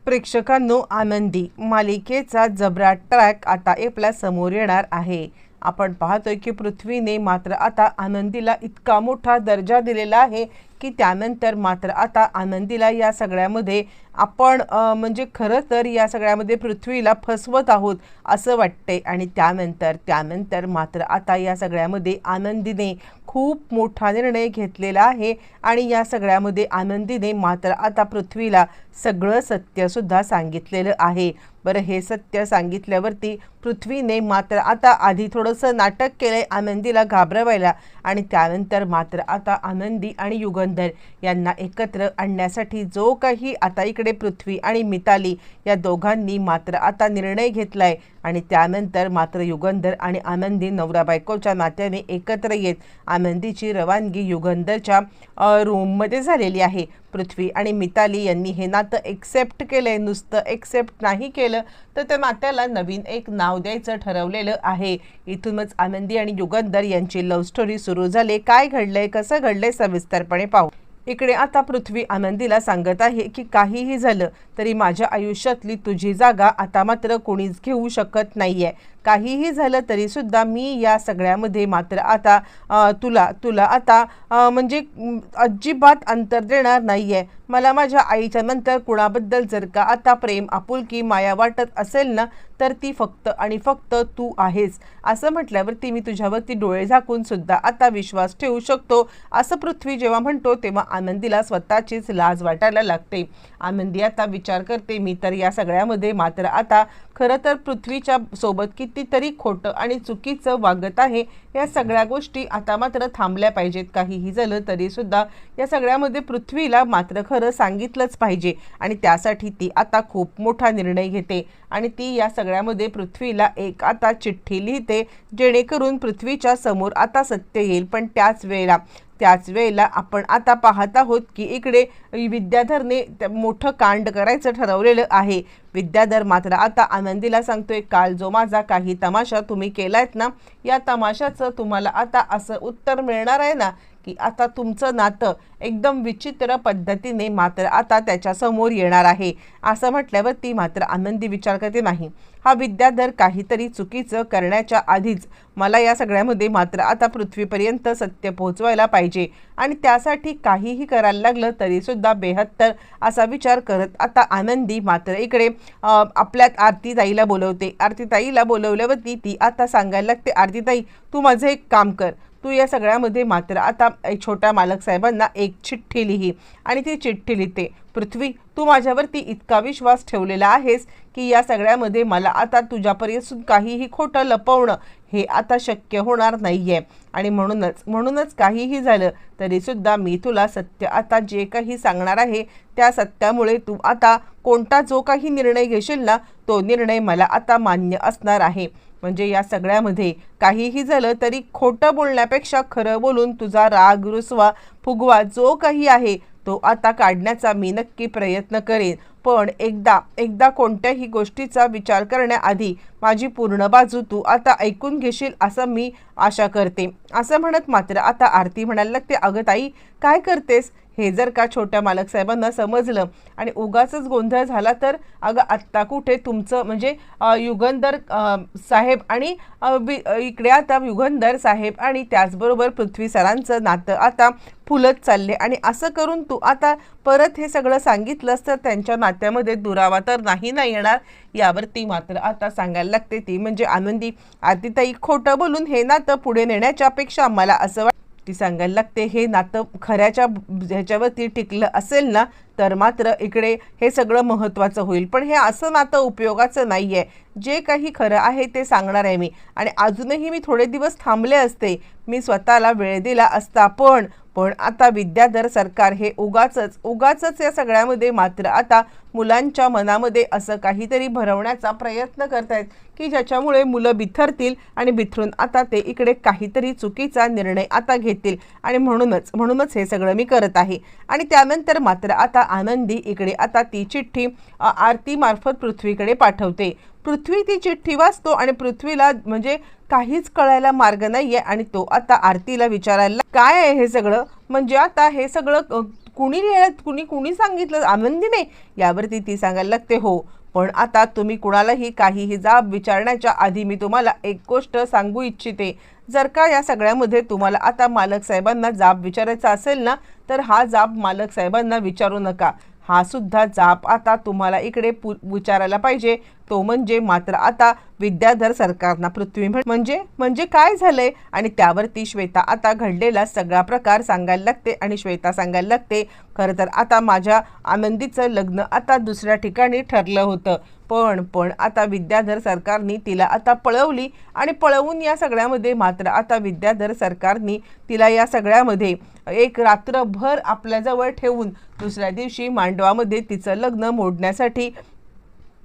प्रेक्षकांनो, आनंदी मालिकेचा जबरा ट्रॅक आता आपल्या समोर येणार आहे। आपण पाहतोय की पृथ्वीने मात्र आता आनंदीला इतका मोठा दर्जा दिलेला आहे की त्यानंतर मात्र आता आनंदीला या सगळ्यामध्ये आपण म्हणजे खरं तर या सगळ्यामध्ये पृथ्वीला फसवत आहोत असं वाटते। आणि त्यानंतर मात्र आता या सगळ्यामध्ये आनंदीने खूप मोठा निर्णय घेतलेला आहे आणि या सगळ्यामध्ये आनंदीने मात्र आता पृथ्वीला सगळं सत्य सुद्धा सांगितलेलं आहे। बरं, हे सत्य सांगितल्यावरती पृथ्वीने मात्र आता आधी थोडंसं नाटक केलंय आनंदीला घाबरवायला आणि त्यानंतर मात्र आता आनंदी आणि युगंधर यांना एकत्र आणण्यासाठी जो काही आता इकडे पृथ्वी आणि मिताली या दोघांनी मात्र आता निर्णय घेतलाय आणि त्यानंतर मात्र युगंधर आणि आनंदी नवरा बायकोच्या नात्याने एकत्र येत आनंदीची रवानगी युगंधरच्या रूममध्ये झालेली आहे। पृथ्वी आणि मिताली यांनी हे नातं एक्सेप्ट केलंय, नुसतं एक्सेप्ट नाही केलं तर त्या नात्याला नवीन एक नाव द्यायचं ठरवलेलं आहे। इथूनच आनंदी आणि युगंधर यांची लव्ह स्टोरी सुरू झाली। काय घडलंय, कसं घडलंय, सविस्तरपणे पाहू। इकडे आता पृथ्वी आनंदीला सांगत आहे की काहीही झालं तरी माझ्या आयुष्यातली तुझी जागा आता मात्र कोणीच घेऊ शकत नाहीये। काहीही झालं तरी सुद्धा मी या सगळ्यामध्ये मात्र आता तुला आता म्हणजे अजिबात अंतर देणार नाहीये। मला माझ्या आईच्या नंतर कुणाबद्दल जर का आता प्रेम, आपुलकी, माया वाटत असेल ना तर ती फक्त आणि फक्त तू आहेस। असं म्हटल्यावरती मी तुझ्यावरती डोळे झाकून सुद्धा आता विश्वास ठेवू शकतो असं पृथ्वी जेव्हा म्हणतो तेव्हा आनंदीला स्वतःचीच लाज वाटायला लागते। आनंदी आता विचार करते मी तर या सगळ्यामध्ये मात्र आता खरं तर पृथ्वीच्या सोबत कितीतरी खोटं आणि चुकीचं वागत आहे। या सगळ्या गोष्टी आता मात्र थांबल्या पाहिजेत। काहीही झालं तरी सुद्धा या सगळ्यामध्ये पृथ्वीला मात्र खरं सांगितलंच पाहिजे आणि त्यासाठी ती आता खूप मोठा निर्णय घेते आणि ती या सगळ्यामध्ये पृथ्वीला एक आता चिठ्ठी लिहिते जेणेकरून पृथ्वीच्या समोर आता सत्य येईल। पण त्याच वेळेला आपण आता पाहत आहोत की इकडे विद्याधरने मोठं कांड करायचं ठरवलेलं आहे। विद्याधर मात्र आता आनंदीला सांगतोय काल जो माझा काही तमाशा तुम्ही केलायत ना, या तमाशाचं तुम्हाला आता असं उत्तर मिळणार आहे ना की आता तुमचं नातं एकदम विचित्र पद्धतीने मात्र आता त्याच्या समोर येणार आहे। असं म्हटल्यावर ती मात्र आनंदी विचार करते नाही, हा विद्याधर काहीतरी चुकीचं करण्याच्या आधीच मला या सगळ्यामध्ये मात्र आता पृथ्वीपर्यंत सत्य पोहोचवायला पाहिजे आणि त्यासाठी काहीही करायला लागलं तरी सुद्धा बेहत्तर असा विचार करत आता आनंदी मात्र इकडे आपल्यात आरतीताईला बोलवते। आरतीताईला बोलवल्यावरती ती आता सांगायला लागते, आरतीताई तू माझं एक काम कर, तू या सगळ्यामध्ये मात्र आता छोट्या मालक साहेबांना एक चिठ्ठी लिही आणि ती चिठ्ठी लिहिते, पृथ्वी तू माझ्यावरती इतका विश्वास ठेवलेला आहेस की या सगळ्यामध्ये मला आता तुझ्यापर्यंत काहीही खोटं लपवणं हे आता शक्य होणार नाहीये आणि म्हणूनच काहीही झालं तरी सुद्धा मी तुला सत्य आता जे काही सांगणार आहे त्या सत्यामुळे तू आता कोणता जो काही निर्णय घेशील ना तो निर्णय मला आता मान्य असणार आहे। म्हणजे या सगळ्यामध्ये काहीही झालं तरी खोटं बोलण्यापेक्षा खरं बोलून तुझा राग, रुसवा, फुगवा जो काही आहे तो आता काढण्याचा मी नक्की प्रयत्न करेन। पण एकदा कोणत्याही गोष्टीचा विचार करण्याआधी माझी पूर्ण बाजू तू आता ऐकून घेशील असं मी आशा करते। असं म्हणत मात्र आता आरती म्हणायला लागते, अगं ताई काय करतेस, हे जर का छोट्या मालक साहेबांना समजलं आणि उगाचच गोंधळ झाला तर अगं आत्ता कुठे तुमचं म्हणजे युगंधर साहेब आणि इकडे आता युगंधर साहेब आणि त्याचबरोबर पृथ्वी सरांचं नातं आता फुलत चालले आणि असं करून तू आता परत हे सगळं सांगितलंस तर त्यांच्या नात्यामध्ये दुरावा तर नाही ना येणार। यावरती मात्र आता सांगायला लागते ती म्हणजे आनंदी, आरतीताई खोटं बोलून हे नातं पुढे नेण्याच्या अपेक्षा मला असं ती सांगायला लागते, हे नातं खऱ्याच्या ह्याच्यावरती टिकलं असेल ना तर मात्र इकडे हे सगळं महत्त्वाचं होईल। पण हे असं नातं उपयोगाचं नाहीये, जे काही खरं आहे ते सांगणार आहे मी आणि अजूनही मी थोडे दिवस थांबले असते, मी स्वतःला वेळ दिला असता। पण आता विद्याधर सरकार हे उगाचच या सगळ्यामध्ये मात्र आता मुलांच्या मनामध्ये असं काहीतरी भरवण्याचा प्रयत्न करतायत की ज्याच्यामुळे मुलं बिथरतील आणि बिथरून आता ते इकडे काहीतरी चुकीचा निर्णय आता घेतील आणि म्हणूनच हे सगळं मी करत आहे। आणि त्यानंतर मात्र आता आनंदी इकडे आता ती चिठ्ठी आरती मार्फत पृथ्वीकडे पाठवते। पृथ्वी ती चिठ्ठी वाचतो आणि पृथ्वीला म्हणजे काहीच कळायला मार्ग नाहीये आणि तो आता आरतीला विचारायला काय आहे हे सगळं, म्हणजे आता हे सगळं कुणी सांगितलं, आनंदीने? यावरती ती सांगायला लागते, हो, पण आता तुम्ही कुणालाही काहीही जाब विचारण्याच्या आधी मी तुम्हाला एक गोष्ट सांगू इच्छिते. जर का या सगळ्यामध्ये तुम्हाला आता मालक साहेबांना जाब विचारायचा असेल ना, तर हा जाब मालक साहेबांना विचारू नका. हा सुद्धा जाब आता तुम्हाला इकडे विचारायला पाहिजे. तो म्हणजे मात्र आता विद्याधर सरकारना. पृथ्वी म्हणजे काय झालंय? आणि त्यावरती श्वेता आता घडलेला सगळा प्रकार सांगायला लागते आणि श्वेता सांगायला लागते, खरं तर आता माझ्या आनंदीचं लग्न आता दुसऱ्या ठिकाणी ठरलं होतं, पण आता विद्याधर सरकारनी तिला आता पळवली आणि पळवून या सगळ्यामध्ये मात्र आता विद्याधर सरकारनी तिला या सगळ्यामध्ये एक रात्रभर आपल्याजवळ ठेवून दुसऱ्या दिवशी मांडवामध्ये तिचं लग्न मोडण्यासाठी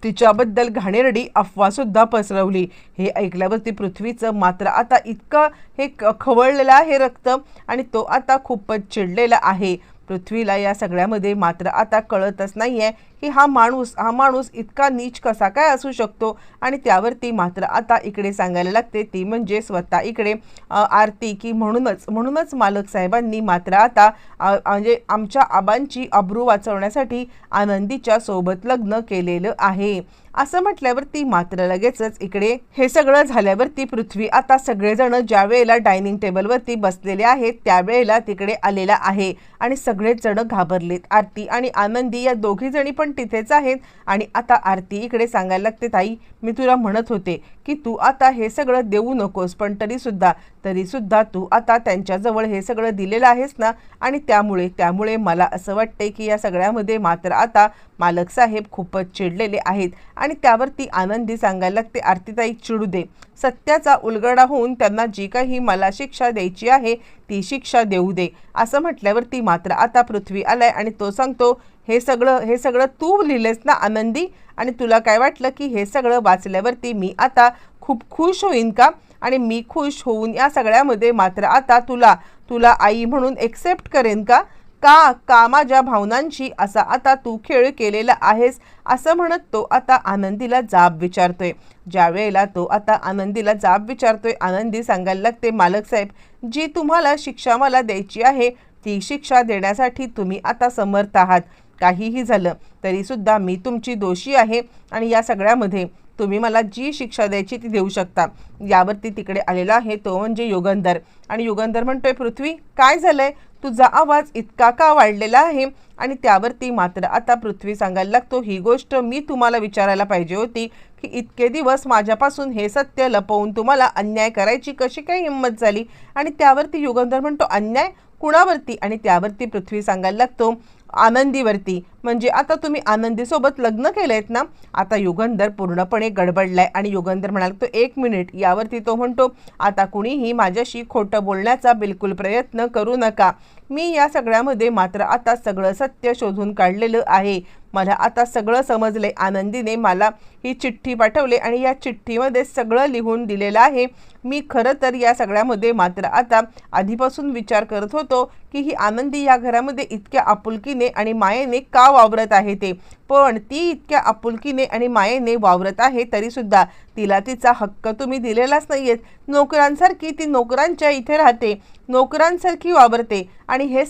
तिच्याबद्दल घाणेरडी अफवासुद्धा पसरवली. हे ऐकल्यावरती पृथ्वीचं मात्र आता इतकं हे खवळलेलं आहे रक्त आणि तो आता खूपच चिडलेला आहे. पृथ्वीला या सगळ्यामध्ये मात्र आता कळतच नाहीये की हा माणूस इतका नीच कसा काय असू शकतो. आणि त्यावरती मात्र आता इकडे सांगायला लागते ती म्हणजे स्वतः इकडे आरती, की म्हणूनच मालक साहेबांनी मात्र आता म्हणजे आमच्या आबांची अब्रू वाचवण्यासाठी आनंदीच्या सोबत लग्न केलेलं आहे असं म्हटल्यावरती मात्र लगेचच इकडे हे सगळं झाल्यावरती पृथ्वी आता सगळेजण ज्या वेळेला डायनिंग टेबलवरती बसलेले आहेत त्यावेळेला तिकडे आलेला आहे आणि सगळेच जण घाबरलेत. आरती आणि आनंदी या दोघी जणी पण तिथेच आहेत. आणि आता आरती इकडे सांगायला लागते, ताई मी तुला म्हणत होते की तू आता हे सगळं देऊ नकोस, पण तरी सुद्धा तू आता त्यांच्याजवळ हे सगळं दिलेलं आहेस ना, आणि त्यामुळे मला असं वाटते की या सगळ्यामध्ये मात्र आता मालक साहेब खूपच चिडलेले आहेत. आणि त्यावरती आनंदी सांगायला लागते, आरतीताई चिडू दे, सत्याचा उलगडा होऊन त्यांना जी काही मला शिक्षा द्यायची आहे ती शिक्षा देऊ दे असं म्हटल्यावरती मात्र आता पृथ्वी आलाय आणि तो सांगतो, हे सगळं तू लिहिलेस ना आनंदी, आणि तुला काय वाटलं की हे सगळं वाचल्यावरती मी आता खूप खुश होईन का? आणि मी खुश होऊन या सगळ्यामध्ये मात्र आता तुला आई म्हणून एक्सेप्ट करेन का? का माझ्या भावनांशी असा आता तू खेळ केलेला आहेस असं म्हणत तो आता आनंदीला जाब विचारतोय. ज्या वेळेला तो आता आनंदीला जाब विचारतोय आनंदी सांगायला लागते, मालक साहेब जी तुम्हाला शिक्षा मला द्यायची आहे ती शिक्षा देण्यासाठी तुम्ही आता समर्थ आहात. काहीही झालं तरी सुद्धा मी तुमची दोषी आहे आणि या सगळ्यामध्ये तुम्ही मला जी शिक्षा द्यायची ती देऊ शकता. यावरती तिकडे आलेला आहे तो म्हणजे युगंधर. आणि युगंधर म्हणतोय, पृथ्वी काय झालंय, तुझा आवाज इतका का वाढलेला आहे? आणि त्यावरती मात्र आता पृथ्वी सांगायला लागतो, ही गोष्ट मी तुम्हाला विचारायला पाहिजे होती की इतके दिवस माझ्यापासून हे सत्य लपवून तुम्हाला अन्याय करायची कशी काय हिंमत झाली? आणि त्यावरती युगंधर म्हणतो, अन्याय कुणावरती? आणि त्यावरती पृथ्वी सांगायला लागतो, आनंदीवरती. म्हणजे आता तुम्ही आनंदीसोबत लग्न केलंयत ना? आता युगंधर पूर्णपणे गडबडलाय आणि युगंधर म्हणाला, तो 1 मिनिट. यावरती तो म्हणतो, आता कुणीही माझ्याशी खोटं बोलण्याचा बिलकुल प्रयत्न करू नका. मी या सगळ्यामध्ये मात्र आता सगळं सत्य शोधून काढलेलं आहे. मला आता सगळं समजले. आनंदीने मला ही चिठ्ठी पाठवली आणि या चिठ्ठीमध्ये सगळं लिहून दिलेलं आहे. मी खरं तर या सगळ्यामध्ये मात्र आता आधीपासून विचार करत होतो की ही आनंदी या घरामध्ये इतक्या आपुलकीने आणि मायेने का वावरत आहे ते, पण ती इतक्या आपुलकीने आणि मायेने वावरत आहे तरी सुद्धा तिला तिचा हक्क तुम्ही दिलेलाच नाहीयेत. नोकरांसारखी ती नोकरांच्या इथे राहते, नोकरांसारखी वावरते आणि हे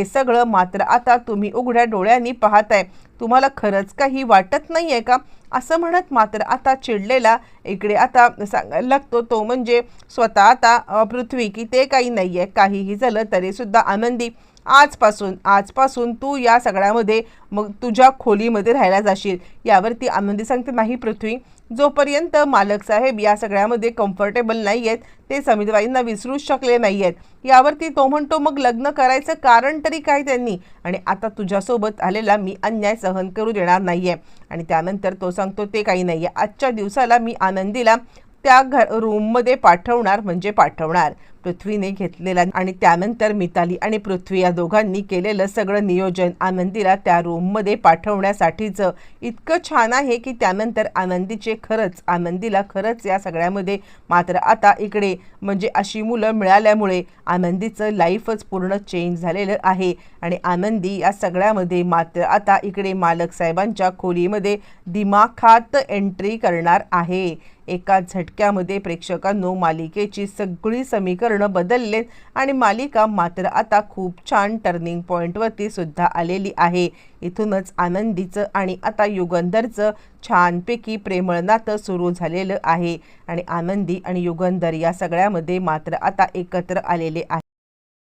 सगळं मात्र आता तुम्ही उघड्या डोळ्यांनी पाहताय. तुम्हाला खरंच काही वाटत नाहीये का? असं म्हणत मात्र आता चिडलेला इकडे आता सांगायला लागतो तो म्हणजे स्वतः आता पृथ्वी, की ते काही नाहीये, काहीही झालं तरी सुद्धा आनंदी आजपासून तू या सगळ्यामध्ये मग तुझ्या खोलीमध्ये राहायला जाशील. यावरती आनंदी सांगते, नाही पृथ्वी, जोपर्यंत मालक साहेब या सगळ्यामध्ये कम्फर्टेबल नाही आहेत ते समितबाईंना विसरूच शकले नाही आहेत. यावरती तो म्हणतो, मग लग्न करायचं कारण तरी काय त्यांनी? आणि आता तुझ्यासोबत आलेला मी अन्याय सहन करू देणार नाहीये. आणि त्यानंतर तो सांगतो, ते काही नाहीये, आजच्या दिवसाला मी आनंदीला त्या रूममध्ये पाठवणार. पृथ्वीने घेतलेला आणि त्यानंतर मिताली आणि पृथ्वी या दोघांनी केलेलं सगळं नियोजन आनंदीला त्या रूममध्ये पाठवण्यासाठीचं इतकं छान आहे की त्यानंतर आनंदीला खरंच या सगळ्यामध्ये मात्र आता इकडे म्हणजे अशी मुलं मिळाल्यामुळे आनंदीचं लाईफच पूर्ण चेंज झालेलं आहे. आणि आनंदी या सगळ्यामध्ये मात्र आता इकडे मालक साहेबांच्या खोलीमध्ये दिमाखात एंट्री करणार आहे. एका झटक्यामध्ये प्रेक्षकांनो मालिकेची सगळी समीकरण वर्ण बदलले आणि मालिका मात्र आता खूप छान टर्निंग पॉईंटवरती सुद्धा आलेली आहे। इथूनच आनंदीचं आणि आता युगंधरचं छानपैकी प्रेमळ नातं सुरू झालेलं आहे आणि आनंदी आणि युगंधर या सगळ्यामध्ये मात्र आता एकत्र आलेले आहे।